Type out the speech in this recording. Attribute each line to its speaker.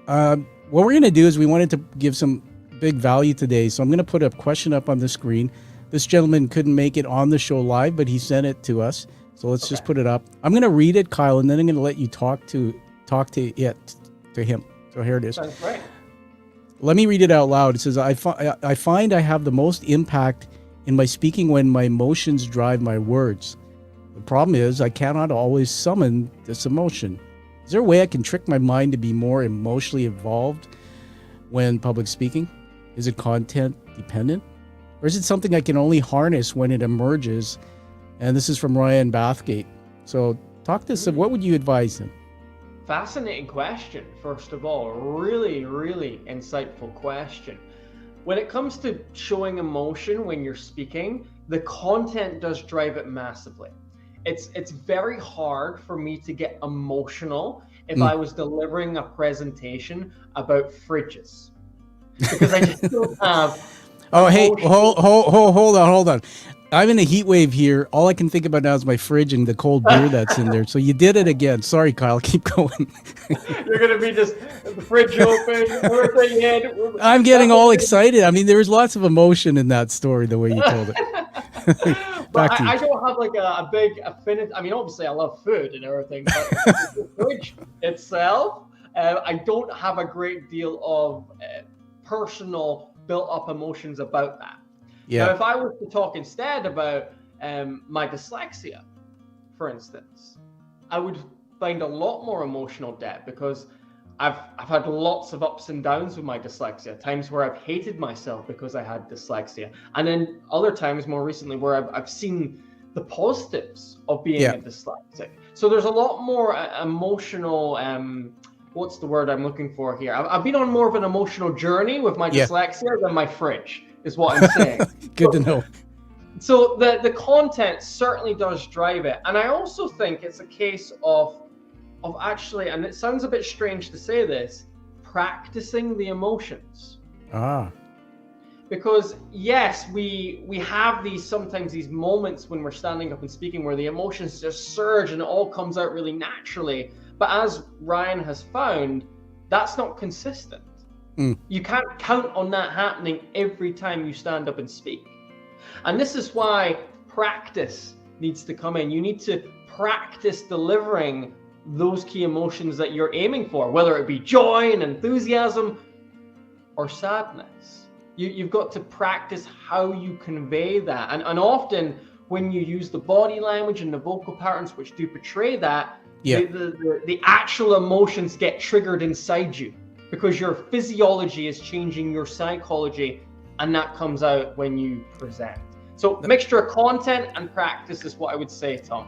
Speaker 1: What we're going to do is we wanted to give some big value today. So I'm going to put a question up on the screen. This gentleman couldn't make it on the show live, but he sent it to us. So let's just put it up. I'm going to read it, Kyle, and then I'm going to let you talk to him. So here it is.
Speaker 2: Sounds great.
Speaker 1: Let me read it out loud. It says, I find I have the most impact in my speaking when my emotions drive my words. The problem is I cannot always summon this emotion. Is there a way I can trick my mind to be more emotionally involved when public speaking? Is it content dependent? Or is it something I can only harness when it emerges? And this is from Ryan Bathgate. So talk to us. What would you advise him?
Speaker 2: Fascinating question, first of all. Really, really insightful question. When it comes to showing emotion when you're speaking, the content does drive it massively. It's very hard for me to get emotional if I was delivering a presentation about fridges, because I just don't have.
Speaker 1: Oh, hey, hold on. I'm in a heat wave here. All I can think about now is my fridge and the cold beer that's in there. So you did it again. Sorry, Kyle. Keep going.
Speaker 2: You're gonna be just the fridge open, everything in.
Speaker 1: I'm getting all excited. I mean, there was lots of emotion in that story, the way you told it.
Speaker 2: But I don't have like a big affinity. I mean, obviously I love food and everything, but the fridge itself, I don't have a great deal of personal built-up emotions about that.
Speaker 1: Yeah.
Speaker 2: Now, if I was to talk instead about my dyslexia, for instance, I would find a lot more emotional depth, because I've had lots of ups and downs with my dyslexia. Times where I've hated myself because I had dyslexia, and then other times more recently where I've seen the positives of being a dyslexic. So there's a lot more emotional. What's the word I'm looking for here? I've been on more of an emotional journey with my dyslexia than my fridge, is what I'm saying.
Speaker 1: Good to know.
Speaker 2: So the content certainly does drive it. And I also think it's a case of actually, and it sounds a bit strange to say this, practicing the emotions. Because yes, we have sometimes these moments when we're standing up and speaking where the emotions just surge and it all comes out really naturally. But as Ryan has found, that's not consistent. You can't count on that happening every time you stand up and speak. And this is why practice needs to come in. You need to practice delivering those key emotions that you're aiming for, whether it be joy and enthusiasm or sadness. You've got to practice how you convey that. And often when you use the body language and the vocal patterns which do portray that, the actual emotions get triggered inside you, because your physiology is changing your psychology, and that comes out when you present. So mixture of content and practice is what I would say, Tom.